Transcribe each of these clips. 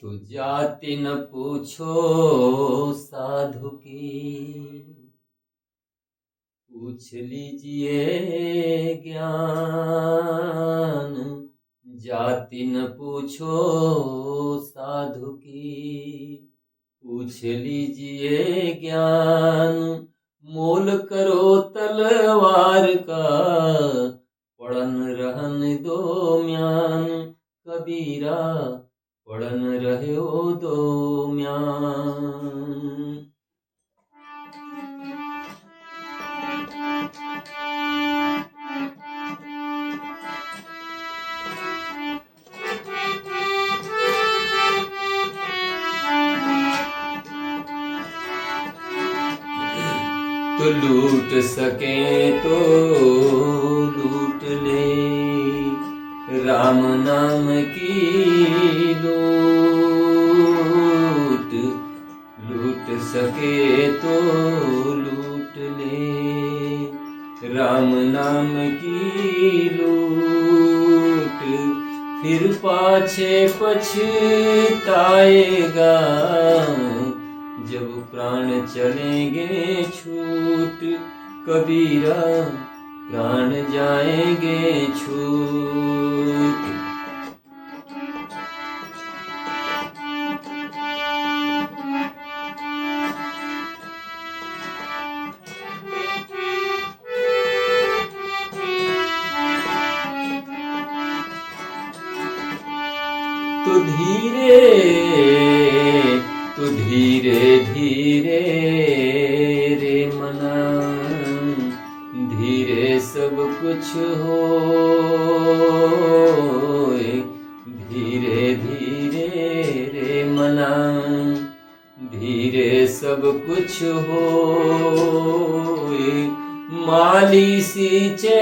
तो जाति न पूछो साधु की, पूछ लीजिए ज्ञान। जाति न पूछो साधु की, पूछ लीजिए ज्ञान। मोल करो तलवार का, पड़न रहन दो म्यान। कबीरा पड़न रहो दो म्यान। तो लूट सके तो लूट ले, राम नाम की लूट। लूट सके तो लूट ले, राम नाम की लूट। फिर पाछे पछताएगा, जब प्राण चलेंगे छूट। कबीरा प्राण जाएंगे छूट। तो धीरे धीरे रे मना, धीरे सब कुछ होए। धीरे धीरे रे मना, धीरे सब कुछ होए। माली सींचे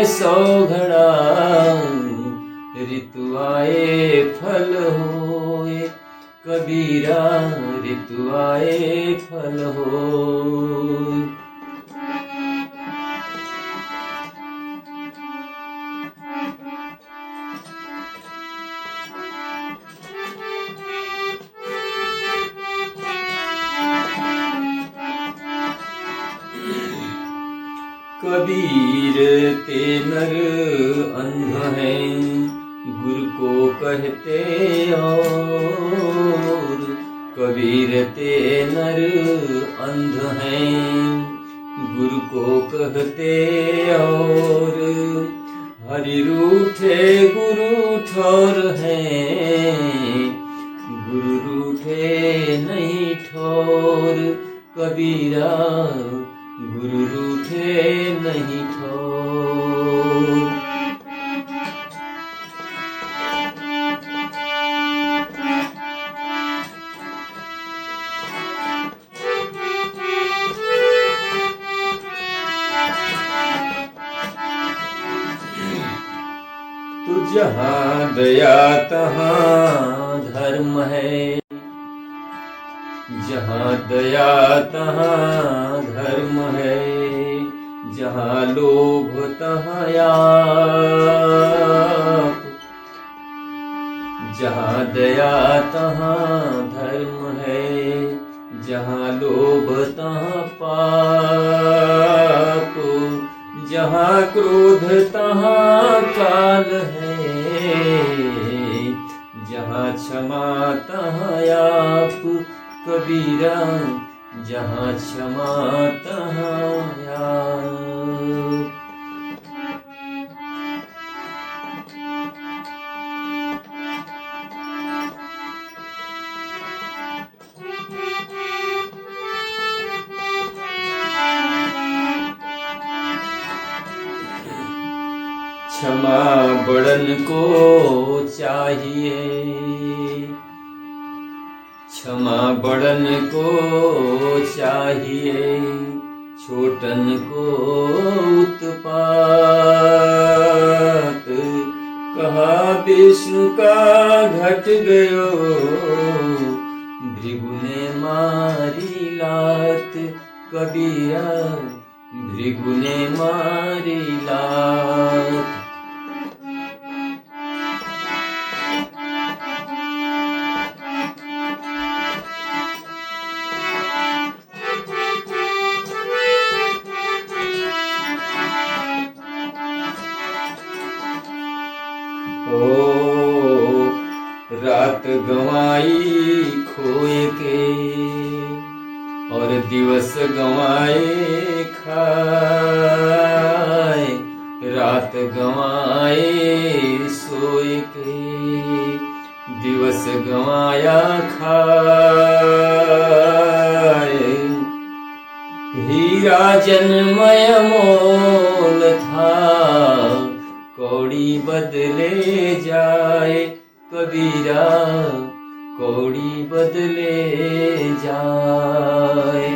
सौ घड़ा, ऋतु आए फल होए। कबीरा ऋतु आए फल होए। कबीर ते नर अंध हैं, गुरु को कहते और। कबीर ते नर अंध हैं, गुरु को कहते और। हरि रूठे गुरु ठौर हैं, गुरु रूठे नहीं ठौर। कबीरा गुरु रूठे नहीं ठौर। तो जहाँ दया तहाँ धर्म है, जहाँ दया तहाँ धर्म है। जहाँ लोभ तहाँ याप, जहाँ दया तहाँ धर्म है। जहाँ लोभ तहाँ पाप, जहाँ क्रोध तहाँ काल है। जहाँ क्षमा तहाँ आप। कबीरा जहाँ क्षमा तहाँ आप। क्षमा बड़न को चाहिए, क्षमा बड़न को चाहिए। छोटन को उत्पात, कहा विष्णु का घट गयो। भृगु ने मारी लात। कबीरा भृगु ने मारी लात। रात गंवाई खोए के और दिवस गंवाए खाए, रात गंवाए सोए के, दिवस गंवाया खाए। हीरा जन्मय मोल था, कौड़ी बदले जाए कबीरा, कौड़ी बदले जाए।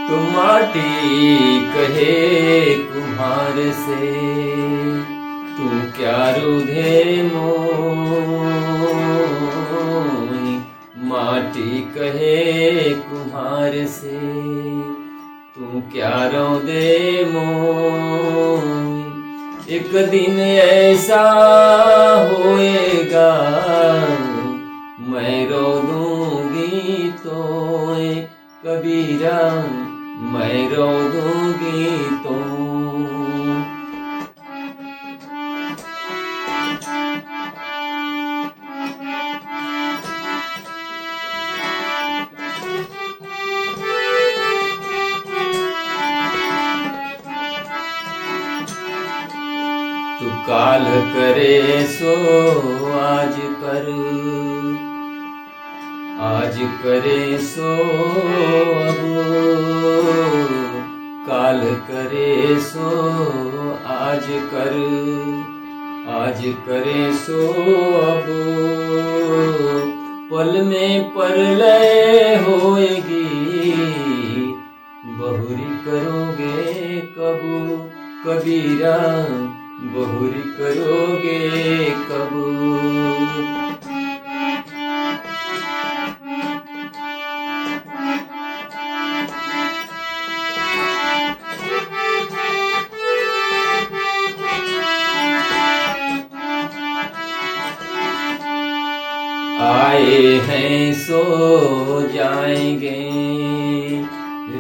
तो माटी कहे कुम्हार से, तू क्या रूधे मोही। माटी कहे कुम्हार से, तू क्या रोदे मोही। एक दिन ऐसा होएगा, मैं रो दूंगी तोए कबीरा, मैं रो दूंगी तो। तू काल करे सो आज कर, आज करे सो अब, काल करे सो आज कर, आज करे सो अब। पल में परलय होएगी, बहुरी करोगे कब कबीरा, बहुरी करोगे कब। आए हैं सो जाएंगे,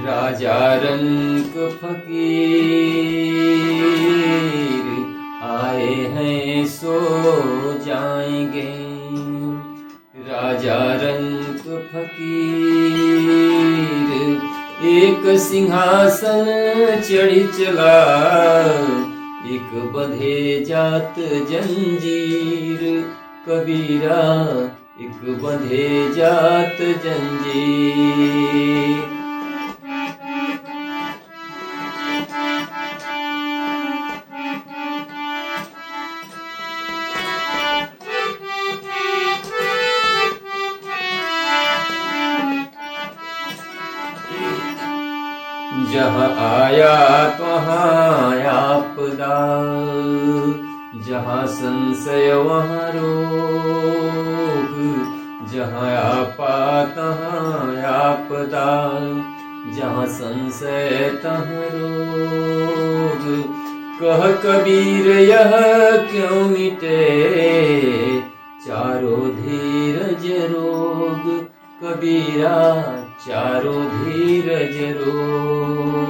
राजा रंक फकीर। आए हैं सो जाएंगे, राजा रंक फकीर। एक सिंहासन चढ़ी चला, एक बंधे जात जंजीर कबीरा, एक बंधे जात जंजीर। जहाँ आया तहाँ आपदा, जहाँ संशय वहाँ रोग। जहाँ आपा तहाँ आपदा, जहाँ संशय तहाँ रोग। कह कबीर यह क्यों मिटे, चारों धीरज रोग कबीरा, चारों धीरज रोग।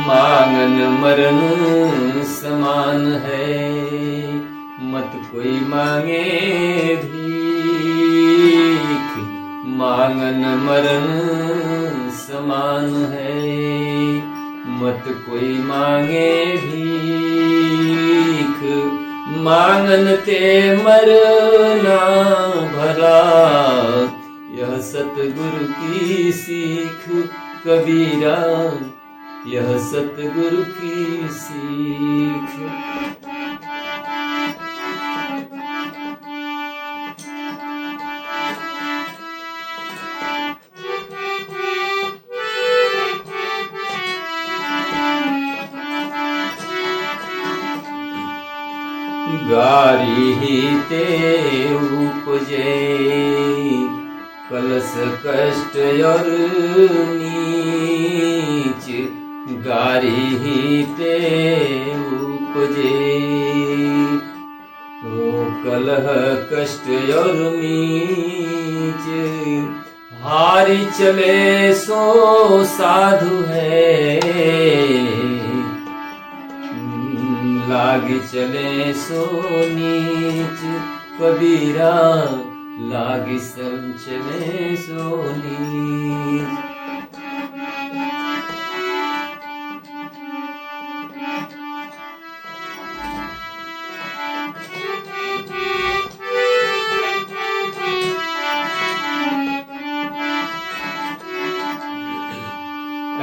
मांगन मरण समान है, मत कोई मांगे भीख। मांगन मरण समान है, मत कोई मांगे भीख। मांगन ते मरना भला, यह सतगुरु की सीख कबीरा, यह सतगुरु की सीख। गा गारी ही ते उपजे, कलश कष्ट और नीच गारी ही ते उपजे। तो कलह कष्ट और नीच हारी चले सो साधु है, लागी चले सो नीच कबीरा, लागी सब चले सो नीच।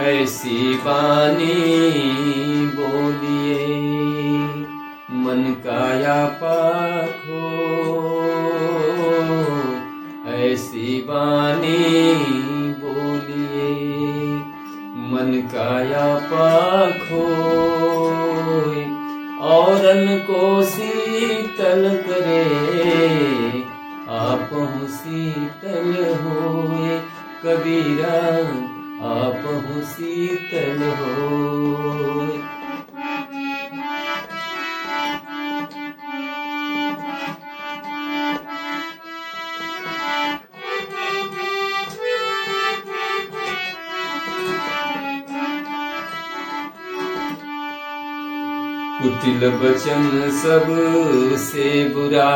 ऐसी बानी बोलिए मन काया पाखो, ऐसी बानी बोलिए मन काया पाखो, औरन को शीतल करे आप शीतल होए, कबीरा आप शीतल होए। कुटिल बचन सब से बुरा,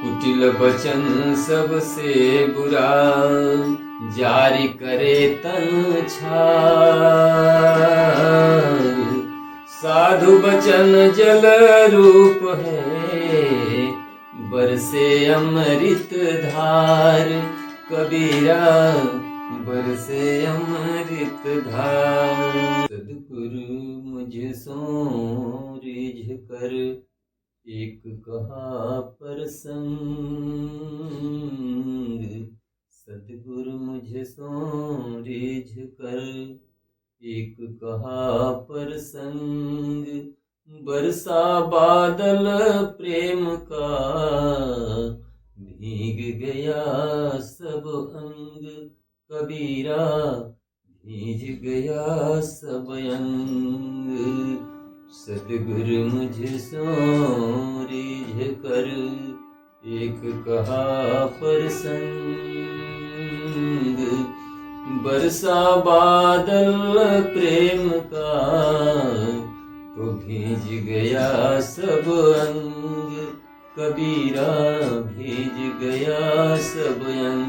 कुटिल बचन सबसे बुरा, जारी करे तन छार, साधु बचन जल रूप है, बरसे अमृत धार, कबीरा बरसे अमृत धार। सद्गुरु मुझ सो रिझ कर एक कहा प्रसंग, सद्गुरु मुझ सो रिझ कर एक कहा प्रसंग, बरसा बादल प्रेम का, भीग गया सब अंग, कबीरा भीज गया सब अंग। सद्गुरु मुझ सो रिझ कर एक कहा प्रसंग, बरसा बादल प्रेम का, तो भीज गया सब अंग, कबीरा भीज गया सब अंग।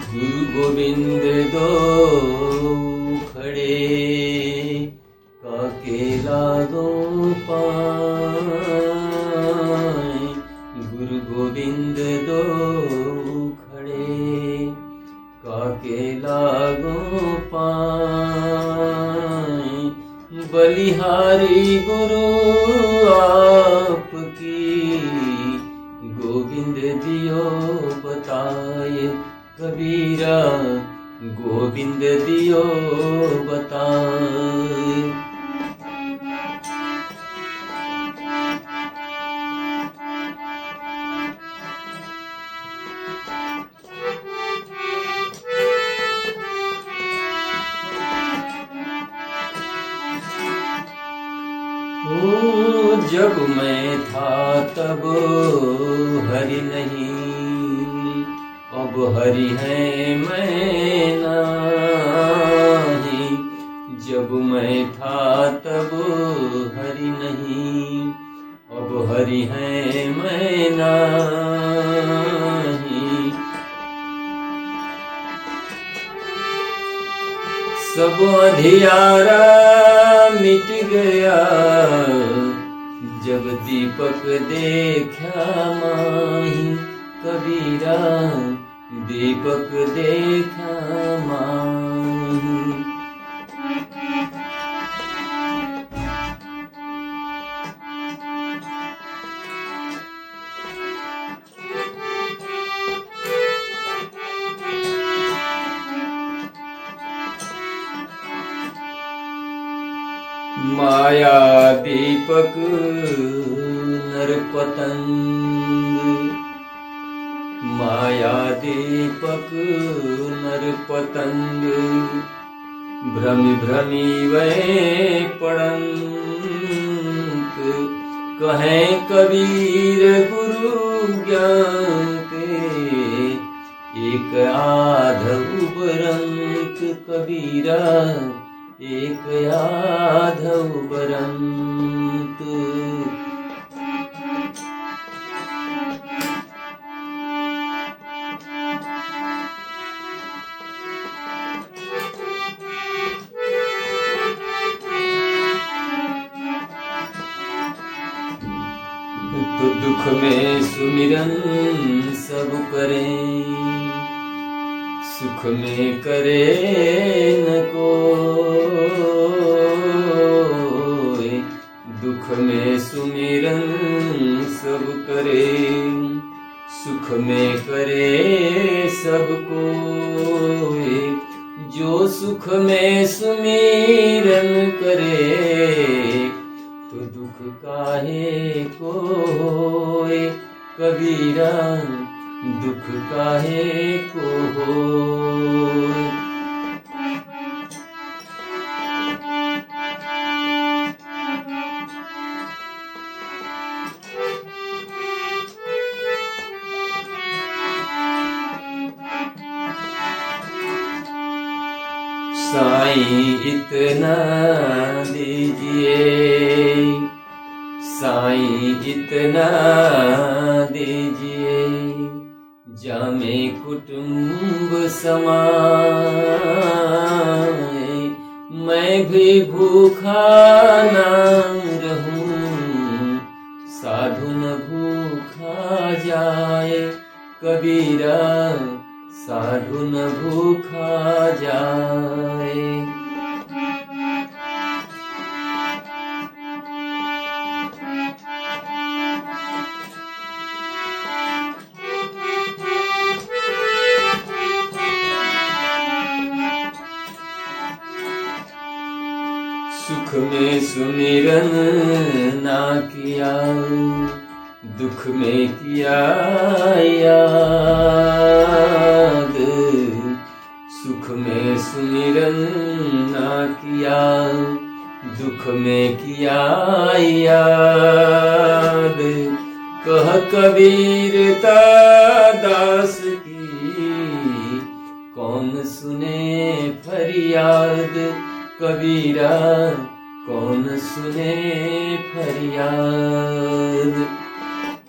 गुरु गोविंद दो खड़े, काके लागो पाए, गुरु गोविंद दो खड़े, काके लागो पाए, बलिहारी गुरु आपकी, गोविंद दियो बताए, कबीरा गोविंद दियो बताए। जब मैं था तब हरि नहीं, अब हरि है मैं नहीं, जब मैं था तब हरि नहीं, अब हरि है मैं नहीं, सब अंधियारा मिट गया, जब दीपक देखा माही, कबीरा दीपक देखा माही। माया दीपक नरपतंग, माया दीपक नरपतंग, भ्रमि भ्रमि वै पड़ंत, कहें कबीर गुरु ज्ञान के, एक आध उबरंत कबीरा, एक आध उबरंत। तो दुख में सुमिरन सब करें, सुख में करे न कोई, दुख में सुमिरन सब करे, सुख में करे सब कोई, जो सुख में सुमिरन करे, तो दुख काहे को होए कबीरा, दुख काहे को होए। साईं इतना दीजिए, साईं इतना दीजिए, जामे कुटुंब समाए, मैं भी भूखा न रहूं, साधु न भूखा जाए कबीरा, साधु न भूखा जाए। सुख में सुमिरन ना किया, दुख में किया याद, सुख में सुमिरन ना किया, दुख में किया याद, कह कबीरता दास की, कौन सुने फरियाद कबीरा, कौन सुने फरियाद।